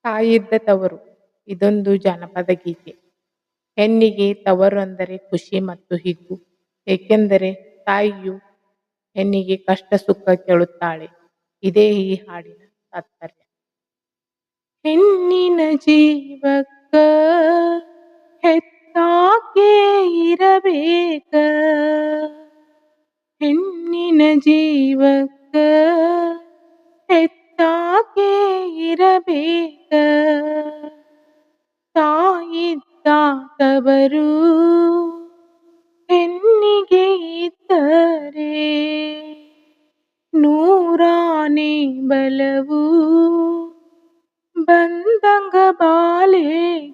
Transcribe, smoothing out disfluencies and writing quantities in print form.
ತಾಯಿದ್ದ ತವರು ಇದೊಂದು ಜಾನಪದ ಗೀತೆ. ಹೆಣ್ಣಿಗೆ ತವರು ಅಂದರೆ ಖುಷಿ ಮತ್ತು ಹಿಗ್ಗು. ಏಕೆಂದರೆ ತಾಯಿಯು ಹೆಣ್ಣಿಗೆ ಕಷ್ಟ ಸುಖ ಕೇಳುತ್ತಾಳೆ. ಇದೇ ಈ ಹಾಡಿನ ತಾತ್ಪರ್ಯ. ಹೆಣ್ಣಿನ ಜೀವಕ್ಕ ಹೆತ್ತಾಕೆ ಇರಬೇಕ. ಹೆಣ್ಣಿನ ಜೀವಕ್ಕ ಹೆತ್ತಾಕೆ ಇರಬೇಕ. ತಾಯಿದ್ದ ತವರು ಹೆಣ್ಣಿಗೆ ಇದ್ದರೆ ನೂರಾನೇ ಬಲವು ಬಂದಂಗ ಬಾಳೆಗ.